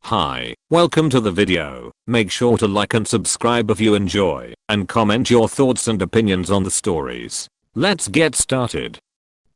Hi, welcome to the video. Make sure to like and subscribe if you enjoy, and comment your thoughts and opinions on the stories. Let's get started.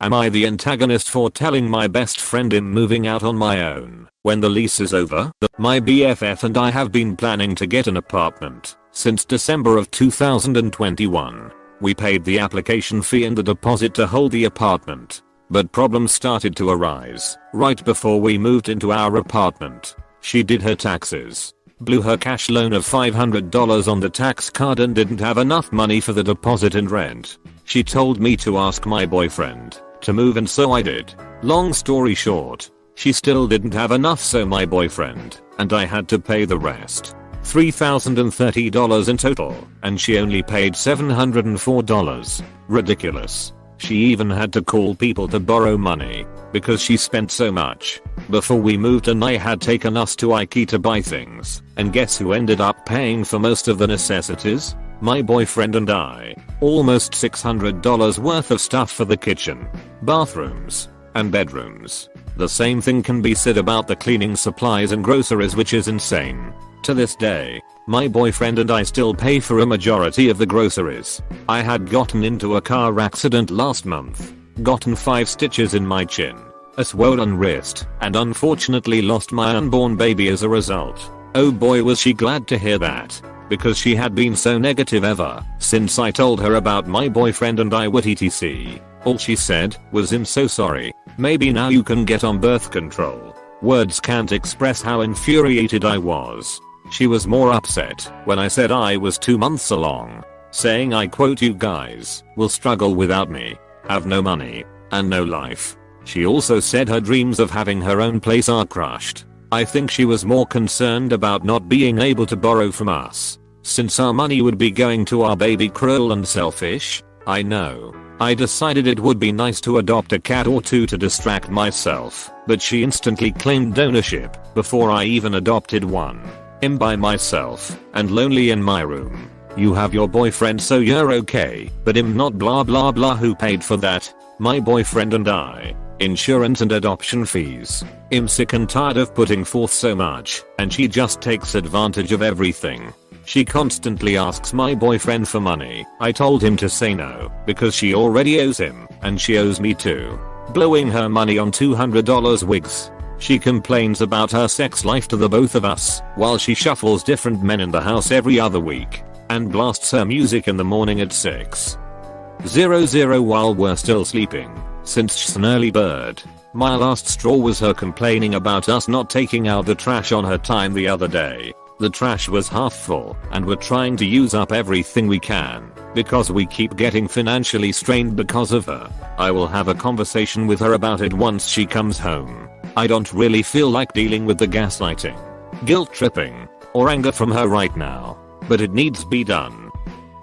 Am I the antagonist for telling my best friend I'm moving out on my own when the lease is over? My BFF and I have been planning to get an apartment since December of 2021. We paid the application fee and the deposit to hold the apartment, but problems started to arise right before we moved into our apartment. She did her taxes, blew her cash loan of $500 on the tax card and didn't have enough money for the deposit and rent. She told me to ask my boyfriend to move and so I did. Long story short, she still didn't have enough, so my boyfriend and I had to pay the rest. $3,030 in total, and she only paid $704. Ridiculous. She even had to call people to borrow money because she spent so much. Before we moved and I had taken us to AITA to buy things, and guess who ended up paying for most of the necessities? My boyfriend and I. Almost $600 worth of stuff for the kitchen, bathrooms, and bedrooms. The same thing can be said about the cleaning supplies and groceries, which is insane. To this day, my boyfriend and I still pay for a majority of the groceries. I had gotten into a car accident last month, gotten 5 stitches in my chin, a swollen wrist, and unfortunately lost my unborn baby as a result. Oh boy, was she glad to hear that, because she had been so negative ever since I told her about my boyfriend and I would etc. All she said was, "I'm so sorry, maybe now you can get on birth control." Words can't express how infuriated I was. She was more upset when I said I was 2 months along, saying, I quote, "You guys will struggle without me, have no money, and no life." She also said her dreams of having her own place are crushed. I think she was more concerned about not being able to borrow from us, since our money would be going to our baby. Cruel and selfish, I know. I decided it would be nice to adopt a cat or two to distract myself, but she instantly claimed ownership before I even adopted one. I'm by myself and lonely in my room. You have your boyfriend so you're okay, but I'm not, blah blah blah. Who paid for that? My boyfriend and I. Insurance and adoption fees. I'm sick and tired of putting forth so much, and she just takes advantage of everything. She constantly asks my boyfriend for money. I told him to say no because she already owes him and she owes me too. Blowing her money on $200 wigs. She complains about her sex life to the both of us while she shuffles different men in the house every other week and blasts her music in the morning at 6:00 while we're still sleeping, since she's an early bird. My last straw was her complaining about us not taking out the trash on her time the other day. The trash was half full and we're trying to use up everything we can because we keep getting financially strained because of her. I will have a conversation with her about it once she comes home. I don't really feel like dealing with the gaslighting, guilt tripping, or anger from her right now, but it needs be done.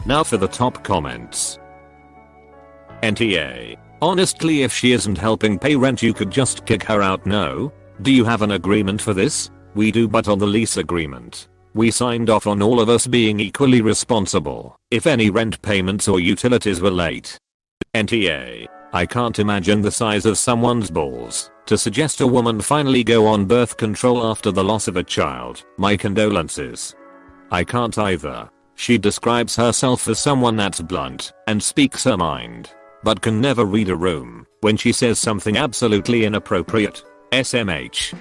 Now for the top comments. NTA. Honestly, if she isn't helping pay rent you could just kick her out. No? Do you have an agreement for this? We do, but on the lease agreement, we signed off on all of us being equally responsible if any rent payments or utilities were late. NTA. I can't imagine the size of someone's balls to suggest a woman finally go on birth control after the loss of a child. My condolences. I can't either. She describes herself as someone that's blunt and speaks her mind, but can never read a room when she says something absolutely inappropriate. SMH.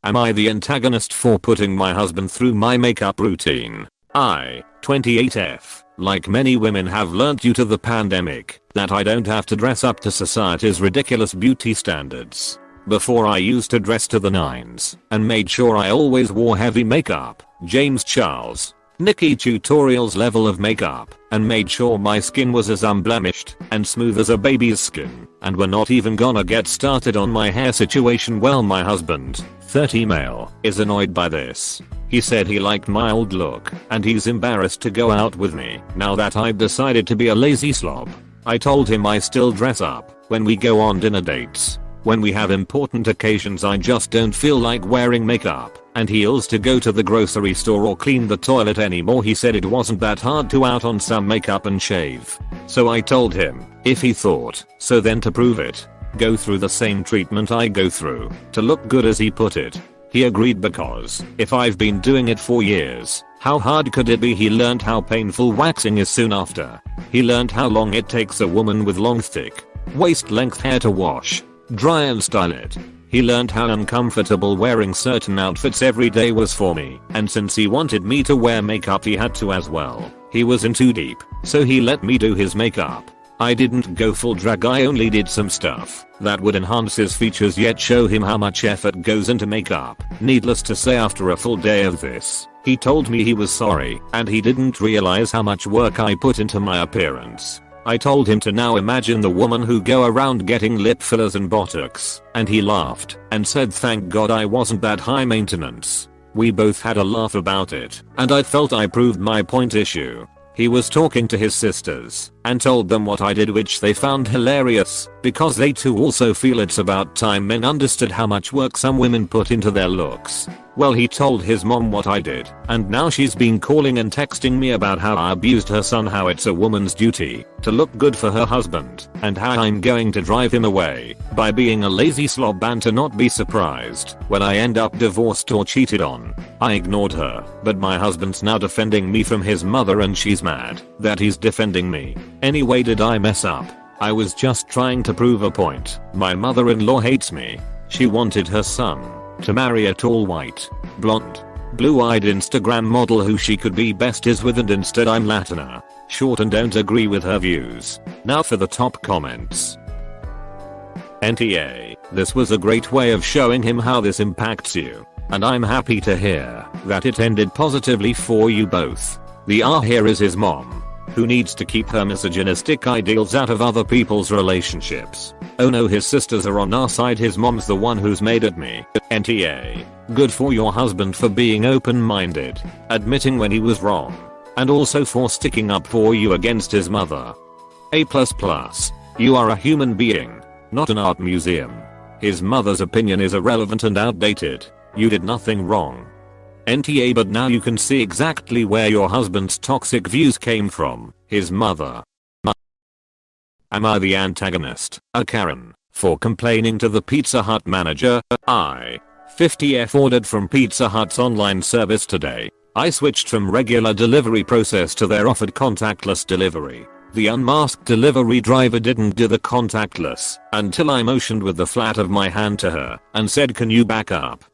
Am I the antagonist for putting my husband through my makeup routine? I, 28F, like many women have learned due to the pandemic, that I don't have to dress up to society's ridiculous beauty standards. Before I used to dress to the nines and made sure I always wore heavy makeup, James Charles, Nikki tutorials level of makeup, and made sure my skin was as unblemished and smooth as a baby's skin, and we're not even gonna get started on my hair situation. Well, my husband, 30 male, is annoyed by this. He said he liked my old look and he's embarrassed to go out with me now that I've decided to be a lazy slob. I told him I still dress up when we go on dinner dates. When we have important occasions I just don't feel like wearing makeup and heels to go to the grocery store or clean the toilet anymore. He said it wasn't that hard to out on some makeup and shave. So I told him, if he thought so, then to prove it, go through the same treatment I go through to look good, as he put it. He agreed because if I've been doing it for years, how hard could it be? He learned how painful waxing is soon after. He learned how long it takes a woman with long thick, waist length hair to wash, dry and style it. He learned how uncomfortable wearing certain outfits every day was for me, and since he wanted me to wear makeup he had to as well. He was in too deep, so he let me do his makeup. I didn't go full drag, I only did some stuff that would enhance his features yet show him how much effort goes into makeup. Needless to say, after a full day of this, he told me he was sorry and he didn't realize how much work I put into my appearance. I told him to now imagine the woman who go around getting lip fillers and botox, and he laughed and said thank God I wasn't that high maintenance. We both had a laugh about it, and I felt I proved my point. He was talking to his sisters and told them what I did, which they found hilarious because they too also feel it's about time men understood how much work some women put into their looks. Well, he told his mom what I did, and now she's been calling and texting me about how I abused her son, how it's a woman's duty to look good for her husband, and how I'm going to drive him away by being a lazy slob and to not be surprised when I end up divorced or cheated on. I ignored her, but my husband's now defending me from his mother and she's mad that he's defending me. Anyway, did I mess up? I was just trying to prove a point. My mother-in-law hates me. She wanted her son to marry a tall white, blonde, blue-eyed Instagram model who she could be besties with, and instead I'm Latina, short and don't agree with her views. Now for the top comments. NTA, this was a great way of showing him how this impacts you, and I'm happy to hear that it ended positively for you both. The here is his mom, who needs to keep her misogynistic ideals out of other people's relationships. Oh no, his sisters are on our side, his mom's the one who's made at me. NTA, good for your husband for being open-minded, admitting when he was wrong, and also for sticking up for you against his mother. A++, you are a human being, not an art museum. His mother's opinion is irrelevant and outdated. You did nothing wrong. NTA, but now you can see exactly where your husband's toxic views came from, his mother. Am I the antagonist, a Karen, for complaining to the Pizza Hut manager? I, 50F, ordered from Pizza Hut's online service today. I switched from regular delivery process to their offered contactless delivery. The unmasked delivery driver didn't do the contactless until I motioned with the flat of my hand to her and said, "Can you back up?"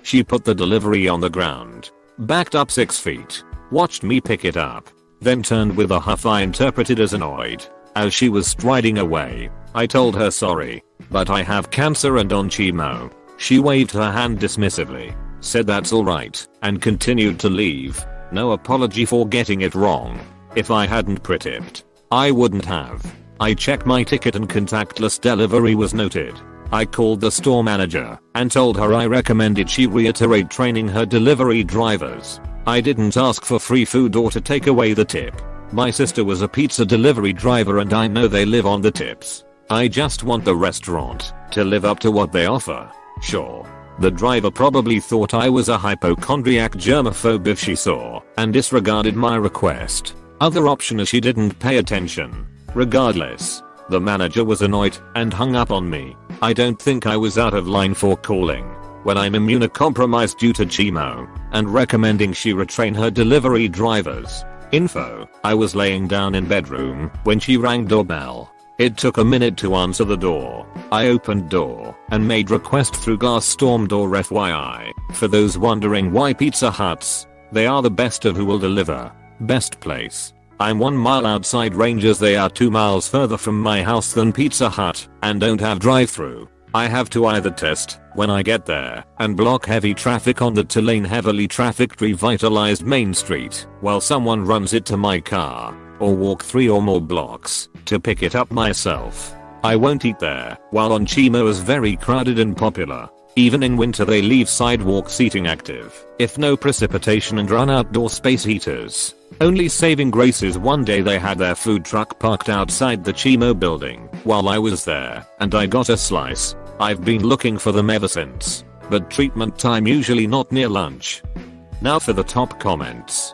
She put the delivery on the ground, backed up 6 feet, watched me pick it up, then turned with a huff I interpreted as annoyed. As she was striding away, I told her sorry, but I have cancer and on chemo. She waved her hand dismissively, said that's alright, and continued to leave. No apology for getting it wrong. If I hadn't pre-tipped, I wouldn't have. I checked my ticket and contactless delivery was noted. I called the store manager and told her I recommended she reiterate training her delivery drivers. I didn't ask for free food or to take away the tip. My sister was a pizza delivery driver and I know they live on the tips. I just want the restaurant to live up to what they offer. Sure, the driver probably thought I was a hypochondriac germaphobe if she saw and disregarded my request. Other option is she didn't pay attention. Regardless, the manager was annoyed and hung up on me. I don't think I was out of line for calling when I'm immunocompromised due to chemo and recommending she retrain her delivery drivers. Info, I was laying down in bedroom when she rang doorbell. It took a minute to answer the door. I opened door and made request through glass storm door. FYI, for those wondering why Pizza Huts, they are the best of who will deliver. Best place. I'm 1 mile outside Rangers, they are 2 miles further from my house than Pizza Hut and don't have drive-through. I have to either test when I get there and block heavy traffic on the 2-lane heavily trafficked revitalized main street while someone runs it to my car, or walk 3 or more blocks to pick it up myself. I won't eat there while on chemo is very crowded and popular. Even in winter they leave sidewalk seating active if no precipitation and run outdoor space heaters. Only saving grace is one day they had their food truck parked outside the chemo building while I was there and I got a slice. I've been looking for them ever since, but treatment time usually not near lunch. Now for the top comments.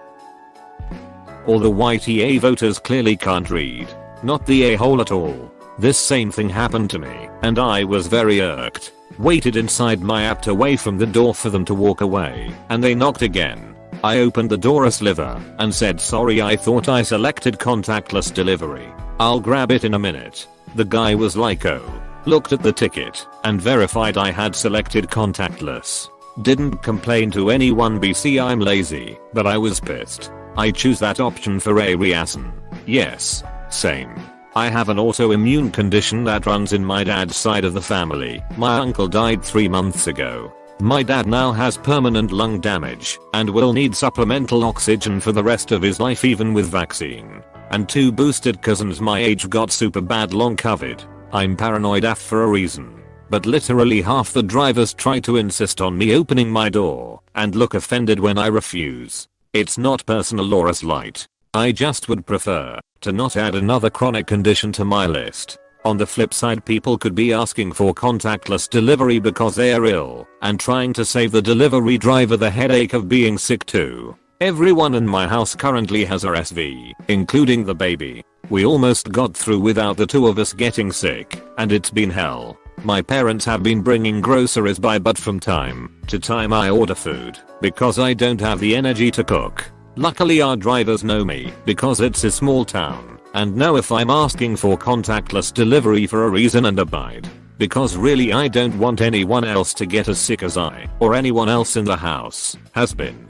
All the YTA voters clearly can't read. Not the a-hole at all. This same thing happened to me and I was very irked. Waited inside my apt away from the door for them to walk away, and they knocked again. I opened the door a sliver and said, "Sorry, I thought I selected contactless delivery. I'll grab it in a minute." The guy was like, "Oh," looked at the ticket and verified I had selected contactless. Didn't complain to anyone, BC I'm lazy, but I was pissed. I choose that option for a reason. Yes, same. I have an autoimmune condition that runs in my dad's side of the family. My uncle died 3 months ago. My dad now has permanent lung damage and will need supplemental oxygen for the rest of his life even with vaccine. And 2 boosted cousins my age got super bad long COVID. I'm paranoid AF for a reason. But literally half the drivers try to insist on me opening my door and look offended when I refuse. It's not personal or a slight. I just would prefer to not add another chronic condition to my list. On the flip side, people could be asking for contactless delivery because they are ill and trying to save the delivery driver the headache of being sick too. Everyone in my house currently has RSV, including the baby. We almost got through without the 2 of us getting sick, and it's been hell. My parents have been bringing groceries by, but from time to time I order food because I don't have the energy to cook. Luckily our drivers know me because it's a small town and know if I'm asking for contactless delivery for a reason and abide. Because really I don't want anyone else to get as sick as I or anyone else in the house has been.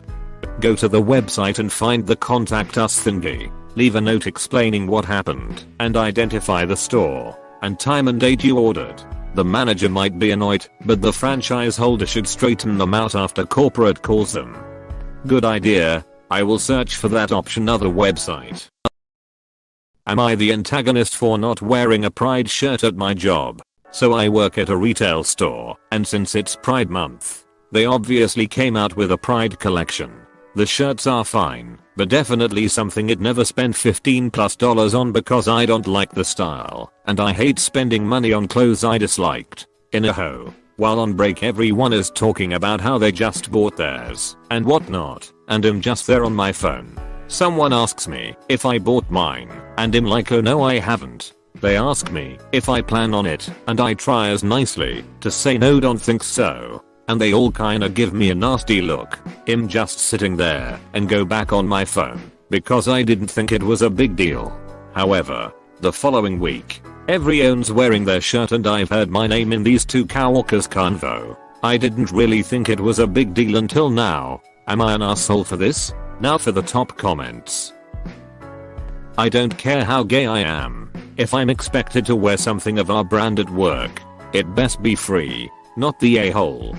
Go to the website and find the contact us thingy. Leave a note explaining what happened and identify the store and time and date you ordered. The manager might be annoyed, but the franchise holder should straighten them out after corporate calls them. Good idea. I will search for that option. Other website. Am I the antagonist for not wearing a Pride shirt at my job? So I work at a retail store, and since it's Pride month, they obviously came out with a Pride collection. The shirts are fine, but definitely something I'd never spend $15+ on because I don't like the style, and I hate spending money on clothes I disliked. In a ho. While on break everyone is talking about how they just bought theirs and whatnot, and I'm just there on my phone. Someone asks me if I bought mine, and I'm like, oh no I haven't. They ask me if I plan on it, and I try as nicely to say no, don't think so. And they all kinda give me a nasty look. I'm just sitting there and go back on my phone because I didn't think it was a big deal. However, the following week, everyone's wearing their shirt and I've heard my name in these 2 coworkers' convo. I didn't really think it was a big deal until now. Am I an asshole for this? Now for the top comments. I don't care how gay I am. If I'm expected to wear something of our brand at work, it best be free, not the a-hole.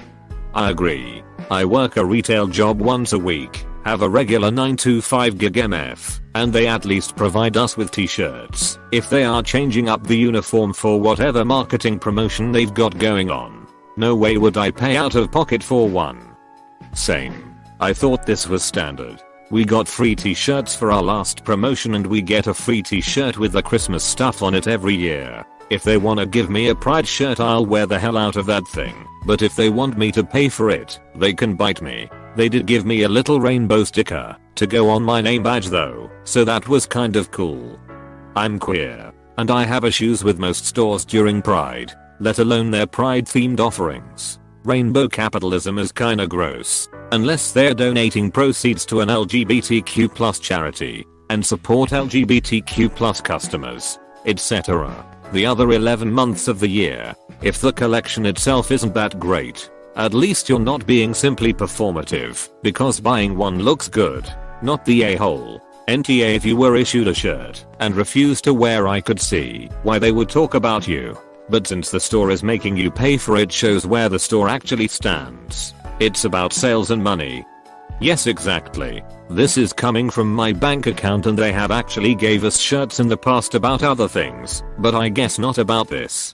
I agree. I work a retail job once a week, have a regular 9 to 5 gig MF, and they at least provide us with t-shirts if they are changing up the uniform for whatever marketing promotion they've got going on. No way would I pay out of pocket for one. Same. I thought this was standard. We got free t-shirts for our last promotion and we get a free t-shirt with the Christmas stuff on it every year. If they wanna give me a Pride shirt I'll wear the hell out of that thing, but if they want me to pay for it, they can bite me. They did give me a little rainbow sticker to go on my name badge though, so that was kind of cool. I'm queer, and I have issues with most stores during Pride, let alone their Pride themed offerings. Rainbow capitalism is kinda gross, unless they're donating proceeds to an LGBTQ+ charity and support LGBTQ+ customers, etc. the other 11 months of the year. If the collection itself isn't that great, at least you're not being simply performative because buying one looks good, not the a-hole. NTA if you were issued a shirt and refused to wear, I could see why they would talk about you. But since the store is making you pay for it, shows where the store actually stands. It's about sales and money. Yes, exactly. This is coming from my bank account and they have actually gave us shirts in the past about other things, but I guess not about this.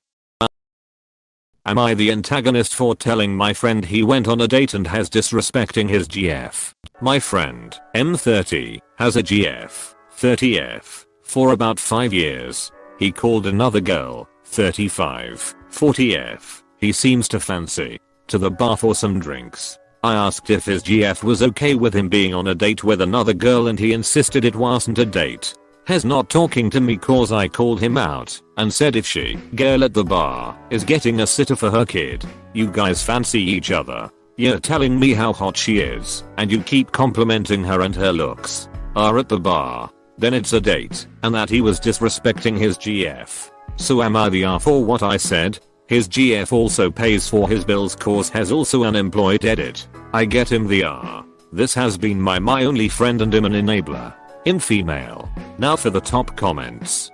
Am I the antagonist for telling my friend he went on a date and has disrespecting his GF? My friend, M30, has a GF, 30F, for about 5 years. He called another girl, 35, 40F, he seems to fancy, to the bar for some drinks. I asked if his GF was okay with him being on a date with another girl and he insisted it wasn't a date. Has not talking to me cause I called him out and said if she, girl at the bar, is getting a sitter for her kid, you guys fancy each other. You're telling me how hot she is and you keep complimenting her and her looks are at the bar. Then it's a date and that he was disrespecting his GF. So am I the R for what I said? His GF also pays for his bills cause has also unemployed edit. I get him the R. This has been my only friend and I'm an enabler. In female. Now for the top comments.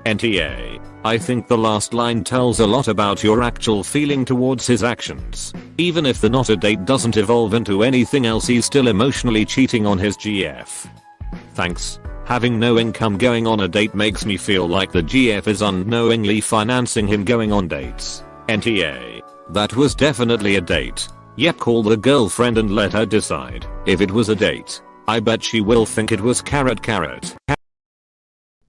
NTA. I think the last line tells a lot about your actual feeling towards his actions. Even if the not a date doesn't evolve into anything else, he's still emotionally cheating on his GF. Thanks. Having no income going on a date makes me feel like the GF is unknowingly financing him going on dates. NTA. That was definitely a date. Yep, call the girlfriend and let her decide if it was a date. I bet she will think it was carrot.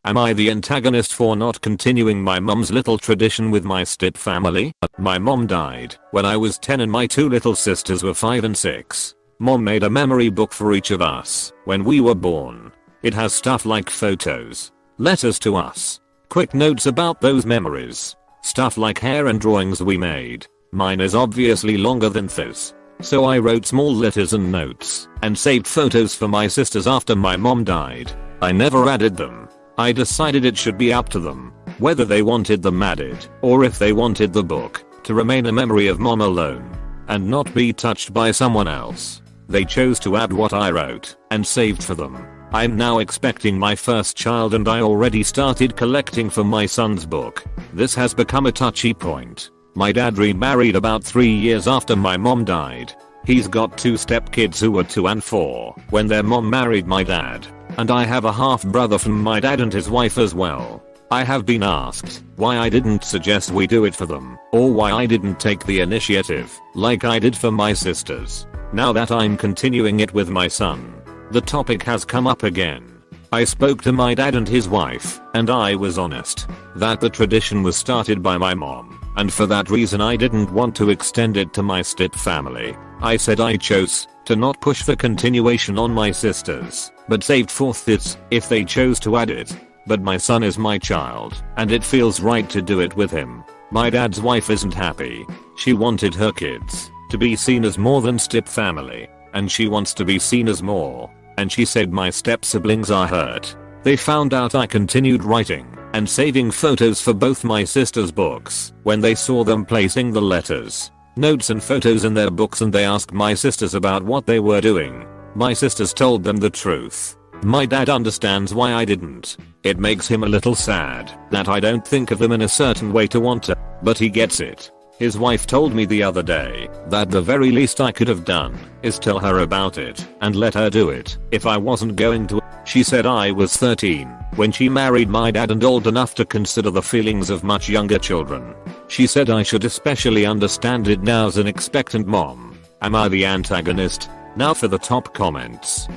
Am I the antagonist for not continuing my mom's little tradition with my stepfamily? My mom died when I was 10 and my two little sisters were 5 and 6. Mom made a memory book for each of us when we were born. It has stuff like photos, letters to us, quick notes about those memories, stuff like hair and drawings we made. Mine is obviously longer than this. So I wrote small letters and notes and saved photos for my sisters after my mom died. I never added them. I decided it should be up to them whether they wanted them added or if they wanted the book to remain a memory of mom alone and not be touched by someone else. They chose to add what I wrote and saved for them. I'm now expecting my first child and I already started collecting for my son's book. This has become a touchy point. My dad remarried about 3 years after my mom died. He's got 2 stepkids who were 2 and 4 when their mom married my dad. And I have a half brother from my dad and his wife as well. I have been asked why I didn't suggest we do it for them or why I didn't take the initiative like I did for my sisters. Now that I'm continuing it with my son, the topic has come up again. I spoke to my dad and his wife and I was honest that the tradition was started by my mom. And for that reason I didn't want to extend it to my stepfamily. I said I chose to not push for continuation on my sisters, but saved for this if they chose to add it. But my son is my child, and it feels right to do it with him. My dad's wife isn't happy. She wanted her kids to be seen as more than stepfamily, and she wants to be seen as more. And she said my step siblings are hurt. They found out I continued writing and saving photos for both my sisters' books when they saw them placing the letters, notes and photos in their books, and they asked my sisters about what they were doing. My sisters told them the truth. My dad understands why I didn't. It makes him a little sad that I don't think of them in a certain way to want to, but he gets it. His wife told me the other day that the very least I could have done is tell her about it and let her do it if I wasn't going to. She said I was 13 when she married my dad and old enough to consider the feelings of much younger children. She said I should especially understand it now as an expectant mom. Am I the antagonist? Now for the top comments.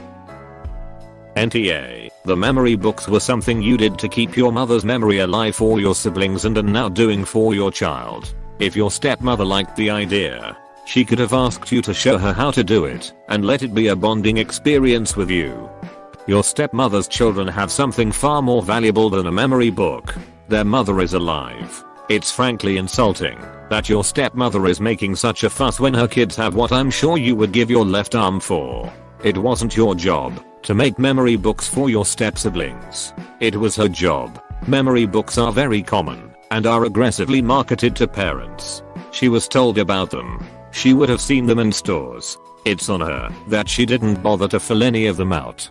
NTA. The memory books were something you did to keep your mother's memory alive for your siblings and are now doing for your child. If your stepmother liked the idea, she could have asked you to show her how to do it and let it be a bonding experience with you. Your stepmother's children have something far more valuable than a memory book. Their mother is alive. It's frankly insulting that your stepmother is making such a fuss when her kids have what I'm sure you would give your left arm for. It wasn't your job to make memory books for your step siblings. It was her job. Memory books are very common and are aggressively marketed to parents. She was told about them. She would have seen them in stores. It's on her that she didn't bother to fill any of them out.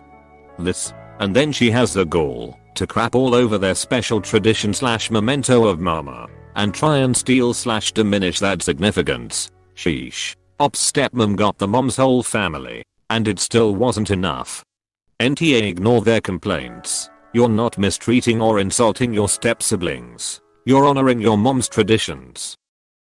And then she has the gall to crap all over their special tradition / memento of mama and try and steal / diminish that significance. Sheesh. Ops stepmom got the mom's whole family and it still wasn't enough. NTA. Ignore their complaints. You're not mistreating or insulting your step siblings. You're honoring your mom's traditions.